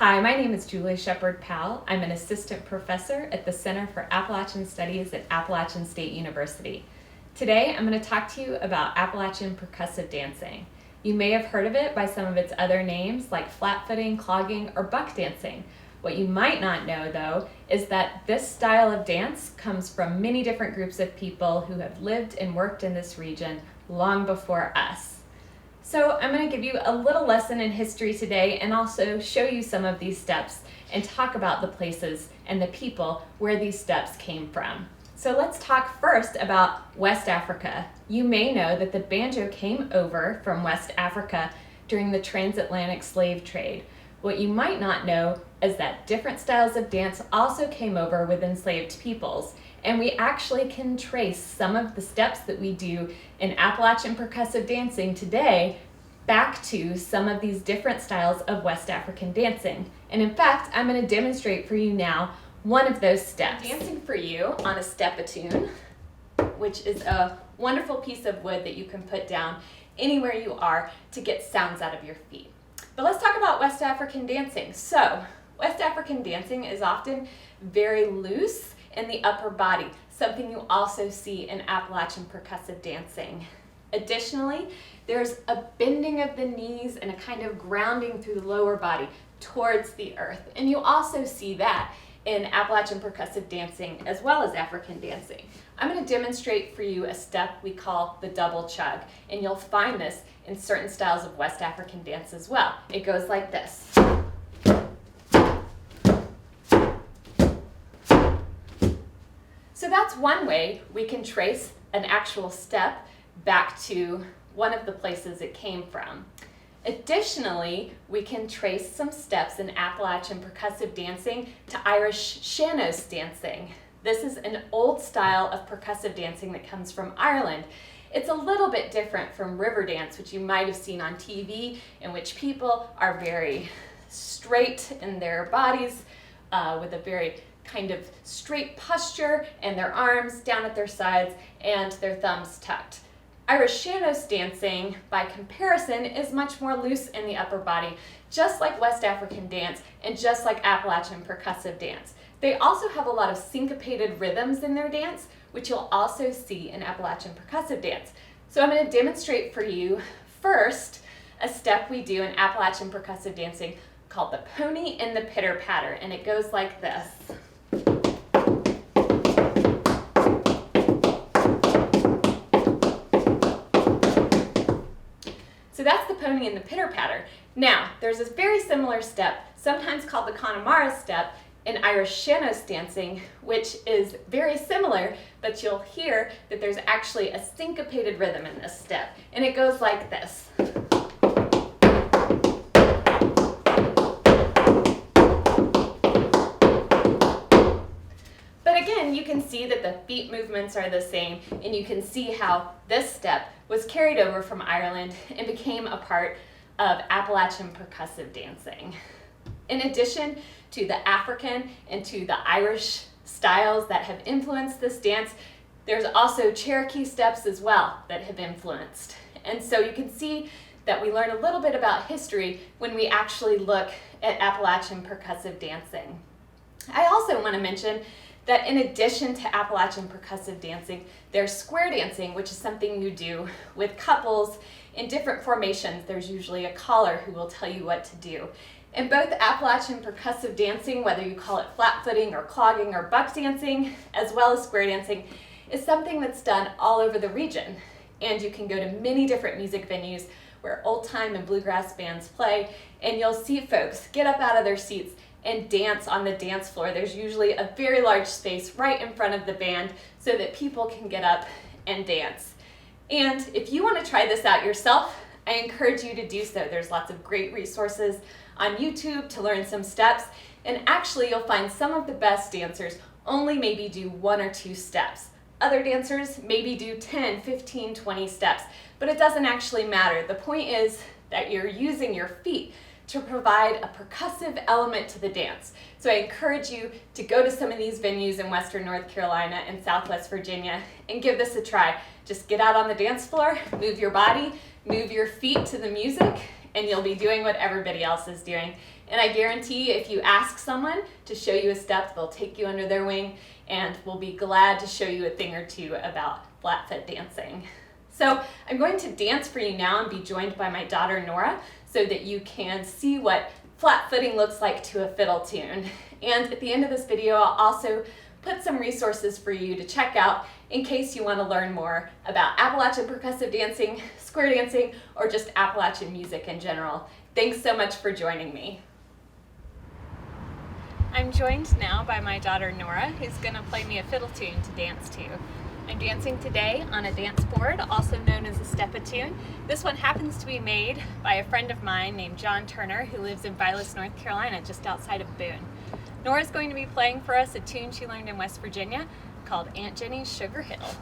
Hi, my name is Julie Shepherd-Powell. I'm an assistant professor at the Center for Appalachian Studies at Appalachian State University. Today, I'm going to talk to you about Appalachian percussive dancing. You may have heard of it by some of its other names like flatfooting, clogging, or buck dancing. What you might not know, though, is that this style of dance comes from many different groups of people who have lived and worked in this region long before us. So I'm going to give you a little lesson in history today and also show you some of these steps and talk about the places and the people where these steps came from. So let's talk first about West Africa. You may know that the banjo came over from West Africa during the transatlantic slave trade. What you might not know is that different styles of dance also came over with enslaved peoples, and we actually can trace some of the steps that we do in Appalachian percussive dancing today back to some of these different styles of West African dancing. And in fact, I'm going to demonstrate for you now one of those steps. I'm dancing for you on a step-a-tune, which is a wonderful piece of wood that you can put down anywhere you are to get sounds out of your feet. But let's talk about West African dancing. So, West African dancing is often very loose in the upper body, something you also see in Appalachian percussive dancing. Additionally, there's a bending of the knees and a kind of grounding through the lower body towards the earth. And you also see that in Appalachian percussive dancing as well as African dancing. I'm going to demonstrate for you a step we call the double chug, and you'll find this in certain styles of West African dance as well. It goes like this. So that's one way we can trace an actual step back to one of the places it came from. Additionally, we can trace some steps in Appalachian percussive dancing to Irish sean-nós dancing. This is an old style of percussive dancing that comes from Ireland. It's a little bit different from river dance, which you might have seen on TV, in which people are very straight in their bodies with a very kind of straight posture and their arms down at their sides and their thumbs tucked. Irish sean-nós dancing, by comparison, is much more loose in the upper body, just like West African dance and just like Appalachian percussive dance. They also have a lot of syncopated rhythms in their dance, which you'll also see in Appalachian percussive dance. So I'm going to demonstrate for you first a step we do in Appalachian percussive dancing called the pony and the pitter-patter, and it goes like this. So that's the pony and the pitter-patter. Now, there's this very similar step, sometimes called the Connemara step, in Irish sean-nós dancing, which is very similar, but you'll hear that there's actually a syncopated rhythm in this step, and it goes like this. But again, you can see that the feet movements are the same, and you can see how this step was carried over from Ireland and became a part of Appalachian percussive dancing. In addition to the African and to the Irish styles that have influenced this dance, there's also Cherokee steps as well that have influenced. And so you can see that we learn a little bit about history when we actually look at Appalachian percussive dancing. I also want to mention that in addition to Appalachian percussive dancing, there's square dancing, which is something you do with couples in different formations. There's usually a caller who will tell you what to do. In both Appalachian percussive dancing, whether you call it flat-footing or clogging or buck dancing, as well as square dancing, is something that's done all over the region. And you can go to many different music venues where old-time and bluegrass bands play, and you'll see folks get up out of their seats and dance on the dance floor. There's usually a very large space right in front of the band so that people can get up and dance. And if you want to try this out yourself, I encourage you to do so. There's lots of great resources on YouTube to learn some steps, and actually you'll find some of the best dancers only maybe do 1 or 2 steps. Other dancers maybe do 10, 15, 20 steps, but it doesn't actually matter. The point is that you're using your feet to provide a percussive element to the dance. So I encourage you to go to some of these venues in Western North Carolina and Southwest Virginia and give this a try. Just get out on the dance floor, move your body, move your feet to the music, and you'll be doing what everybody else is doing. And I guarantee if you ask someone to show you a step, they'll take you under their wing and will be glad to show you a thing or two about flat foot dancing. So I'm going to dance for you now and be joined by my daughter Nora so that you can see what flat footing looks like to a fiddle tune. And at the end of this video, I'll also put some resources for you to check out in case you want to learn more about Appalachian percussive dancing, square dancing, or just Appalachian music in general. Thanks so much for joining me. I'm joined now by my daughter Nora, who's going to play me a fiddle tune to dance to. I'm dancing today on a dance board, also known as a step-a-tune. This one happens to be made by a friend of mine named John Turner, who lives in Vilas, North Carolina, just outside of Boone. Nora's going to be playing for us a tune she learned in West Virginia called Aunt Jenny's Sugar Hill.